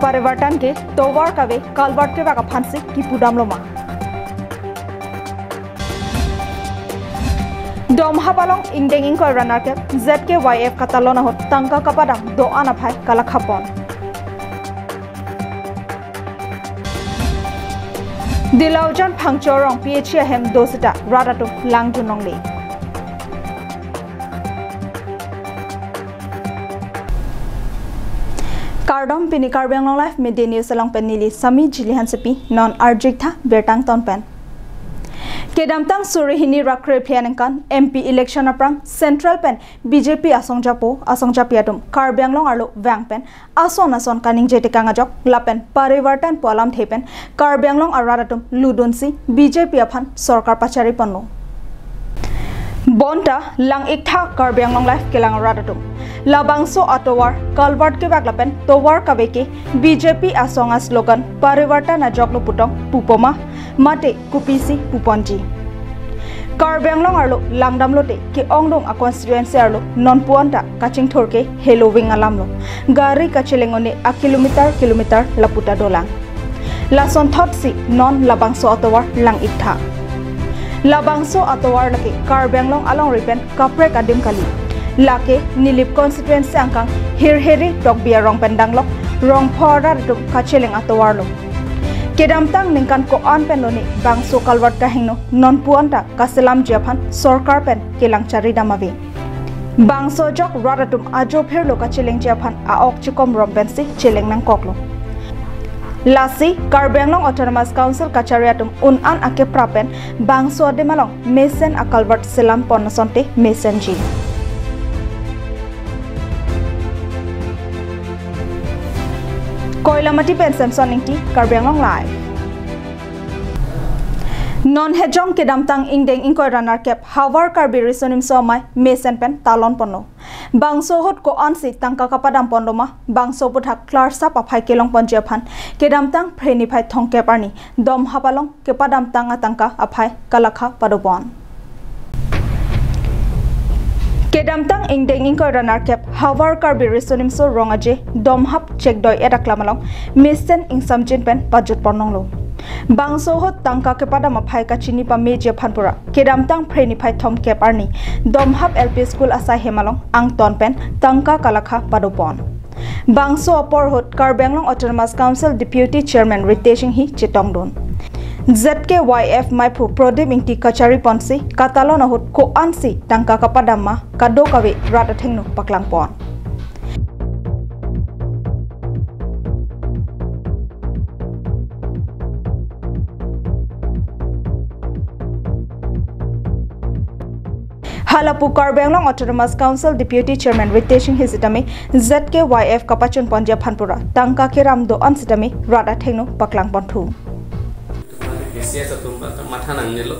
परिवर्तन के तोवार कवे कालवाट के वाका फांसी की पुडाम लोमा Dom habalong indenging ko runner ke ZKYF katalona hot tangka kapadang do anaphai kalakhapon Dilaujan phangchorong PH hem dosita radato langjunongli Kardom pini karbeng long life media news along penili sami jilihan sepi non arjikta bertang tonpen Kedamtang surihini rakre pianengkan MP election aprang Central Pen BJP asongjapiatum Karbianglong arlo vangpen ason kaning jete kangajok lapen parivartan polam thepen Karbianglong aradatum ludonsi BJP aphan sarkar pachari panno Bonta lang ikha Karbianglong life kelang aradatum Labangso atowar kalwart ke baglapen towar kabeke BJP asonga slogan parivartan ajoklo putong pupoma mate kupisi puponji Karbianglong arlo langdamlote ke ongdong a constituency arlo non puanta kaching thorke helowing alamlo gari kachelengone a kilometer laputa dolang lason thotsi non labangso atowar lang ikha labangso atowar lake Karbianglong along ripen kapre kadim kali lake nilip constituency angkang hirheri tokbia rong pendanglok rong phora dum kacheleng atowarlo Kedamtang ningkan ko on pen loni bangso kalwat kahingno non puanta kaselam japhan sarkar pen kelang chari damavi bangso jok radatum ajo pherlo ka cheleng japhan a ok chikom rombensi cheleng nang koklo lasi Karbianglong Autonomous Council kachariatum an ake prapen bangso de malong mesen akalwat selam ponasonte mesenji Koilamati pen Samson ningti Karbianglong live Non hejong kedamtang ingdeng ingkoi runner cap hawar karbi risonim somai mesen pen talon pono bangso hot ko ansi tangka kapadam pondoma bangso puthak klar sap aphai kelong ponjephan kedamtang preni phai thongke parni dom hapalong kepadam tangka aphai kalakha padobon Kedamtang ingdeng ingkoi runner cap hawar karbi risonim so rongaje dom hap check doi edaklamalong mesen ingsamjin pen budget pornonglo Bangso hot tangka kepada maphai kachini pa meje phanpura kedamtang preni phai thom cap arni dom hap LP school asai hemalong ang ton pen tangka kalakha padopon Bangso apor hot Karbianglong Autonomous Council Deputy Chairman Riteshing hi Chitongdon ZKYF Maipu Prodip Ingti Kachari Ponsi Katalona hot ko ansi tangka kapadama kado kawe rata thengno paklang pon Halapu Karbianglong Autonomous Council Deputy Chairman Riteshing Hisitame ZKYF Kapachun Ponjab Hanpura Tangka Kiram do Ansitame Rada Thengno Paklang Pontu Kesia satu mata nang nelo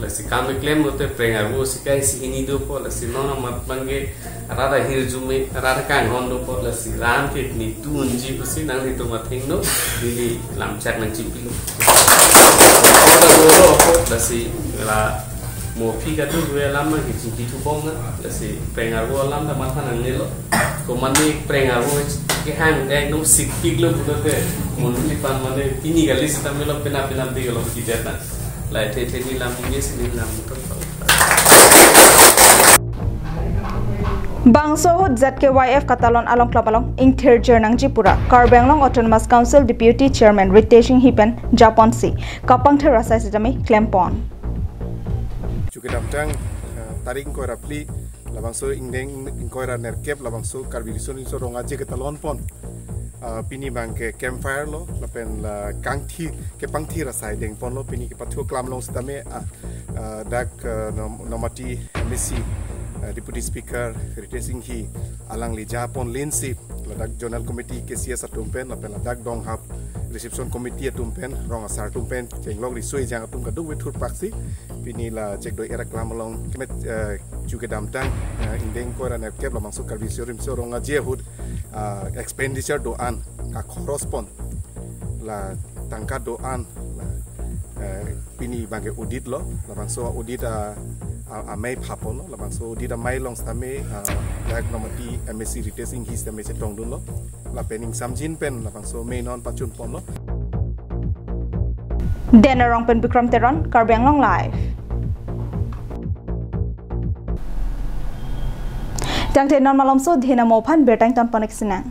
lasi kami klaim mote prengar wo sikai si ini do po lasi nono mat bange rada hirjume rada kang hondo po lasi ram ke ni tunji pusi nang itu mathengno dili lam chat nang chimpilo lasi la mo pika tu dua lama ke cinti tu bonga lasi prengar wo lam da mata nang nelo ko mani prengar wo ke hang ek no sikpik lo budo ke monuli pan mane ini gali sita melo pena de lo kiteta la te ni lam ni sini lam Bangso hot ZKYF Katalon along klabalong ingthir jernang jipura Karbianglong Autonomous Council Deputy Chairman Riteshing Hipen Japonsi kapang thera sai sitame klempon Chukidamtang taring ko rapli labangso ingdeng ingkoira nerkep labangso karbirisoni so rongaje ke talon pon pini bangke campfire lo lapen la kangthi ke pangthi rasai deng pon lo pini ke pathu klam long stame dak nomati Messi Deputy Speaker Riteshing hi alang li Japon Linsi ladak Journal Committee ke sia satumpen lapen ladak dong hap reception committee atumpen rong asar tumpen jenglong risoi jang atum kadu withur praksi pini la cek doi era klam long kemet juga damtang indeng ko ran kep la mangsuk karbi sorim so rong aje hud expenditure doan ka correspond la tangka doan pini bangke audit lo la mangso audit amai phapon lo labang so di da mai long stame yak nomati MSc retesting his da mese tong dun lo la pening samjin pen labang so me non pachun pon lo Denarong pen Bikram Teron Karbi Anglong Live Jang te non malom so dhina mo phan bertang ton panek sinang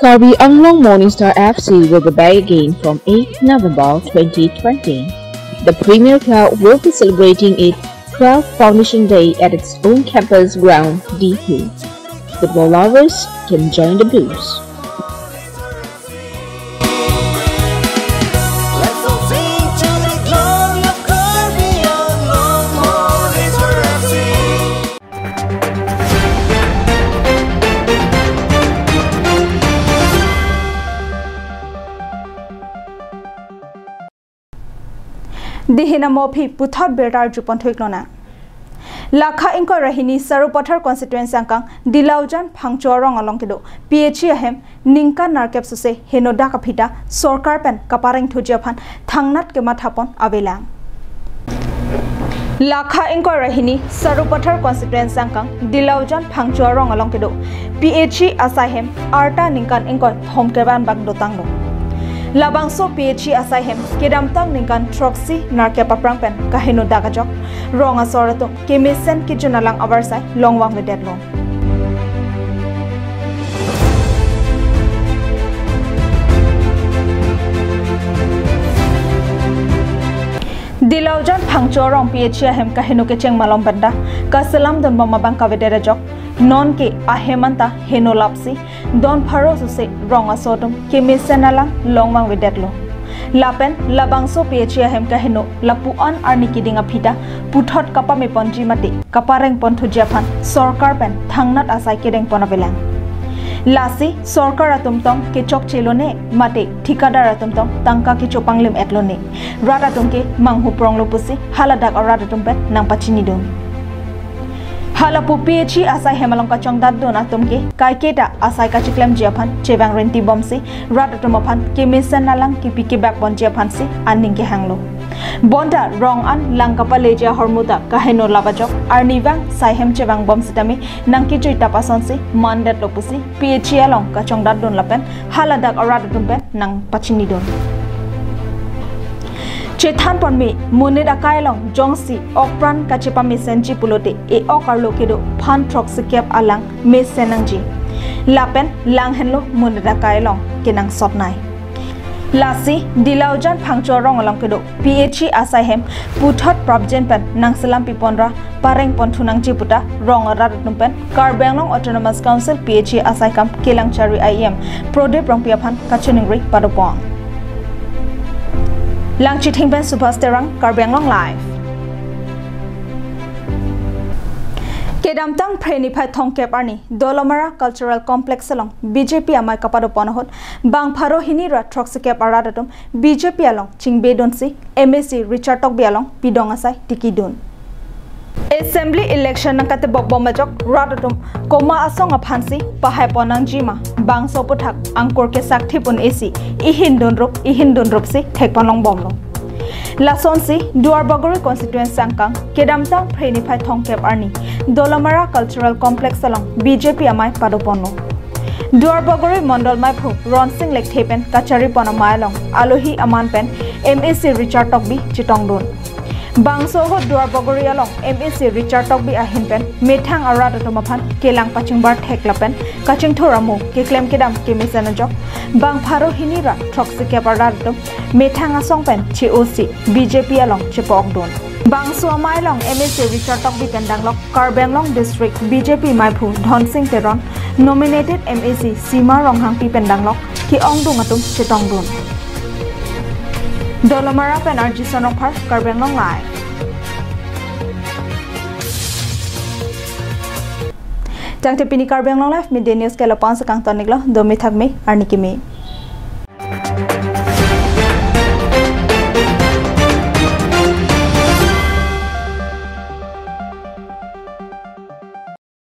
Karbi Anglong Morningstar FC will be back again from 8 November 2020. The Premier Club will be celebrating its 12th Foundation Day at its own campus ground, D2. Football lovers can join the blues. Dihina Mopi Puthot Bertar Jupon Thuiklona Lakha Inko Rahini Sarupathar constituency Ankang Dilaujan Phangchorong along kido PHE ahem Ningka Narkep Suse Henoda Kapita Sorkar Pen Kapareng Thujiaphan Thangnat Kemathapon Avelang Lakha Inko Rahini Sarupathar constituency Ankang Dilaujan Phangchorong along kido PHE asahem Arta Ningkan Inko Thomkeban Bag Dotanglo Labangso PHE asahem kedamtang ningkan troxy narke paprang pen kahino dagajok ronga sorato kemisen kijunalang abarsai longwang vedetlo Dilaujan Phangchorong PHE ahem kahino ke cheng malom banda kasalam don mamabang kavedera non ke ahemanta heno lapsi don pharo suse ronga sotum kemisenalang longwang vedetlo lapen labangso PHE ahem kahino lapu on arniki dinga phita puthot kapame ponji mati kapareng ponthu japhan sarkar pen thangnat asai kedeng ponabelang lasi sarkar atumtong ke chok chelone mate thikadar atumtong tangka ke chopanglim etlone rata tungke manghu pronglo pusi haladak arata tumpet nang pachini dum Halapu PHE asai hemalongka chongdat dona tumke kaiketa asai kachiklem japhan chebang renti bomsi ratatumaphan kemisen nalang kipiki backbon japhan si anning ke hanglo bonda rong an langkapa leja hormuda kaheno labajok arnivang saihem chebang bomsitami nangki joita pasonsi mandat lopusi PHE along ka chongdat don lapen haladak aratatumpen nang pachini don Chethan ponmi munida kailong jongsi okpran kachepa mesenji pulote e okarlo kedo phan troxikep alang mesenangji lapen langhenlo munida kailong kenang sotnai lasi dilaujan phangchorong along kedo PHE asaihem puthot probjen pen nangsalam piponra pareng ponthunangji puta rongara tumpen Karbenglong Autonomous Council PHE asaikam kelangchari IM prode prongpiaphan kacheningri padopong Langchi Thingpen Superstarang Karbi Anglong Live Kedamtang Prenipai Thongkep Arni Dolomara Cultural Complex along BJP amai kapado ponohot bang pharo hinira troxikep aradatum BJP along Chingbe Donsi MSc Richard Tokbi along Pidong asai Tikidun Assembly election nakate bobbomajok radatum koma asong aphansi pahai ponang jima bang soputhak angkor ke sakthi pun AC ihindon rup si thekpanlong bomlo lasonsi duarbagori constituency angkang kedamtang Prenipai Thongkep Arni Dolomara Cultural Complex along BJP amai padoponlo duarbagori mondol maiphu ronsing lek thepen kachari ponamai along alohi aman pen MSc Richard Tokbi chitongdon Bangsoho duarbagori along MSc Richard Tokbi ahinpen methang aradatumaphan kelang pachingbar theklapen kaching thoramu ke claim kedam ke mesanajok bang pharo hinira troxike paradatum methang asongpen COC BJP along chepokdon bangso mai long MSc Richard Tokbi pendanglok Karbenglong district BJP maipu Dhonsing Teron nominated MSc Sima Ronghangpi pendanglok ki ongdung atum chetongdon Dolomara pen RG Sonokphar Karbenglong Live Jangte pini Karbenglong Live midday news ke lapang sakang toniklo domi thakme arniki me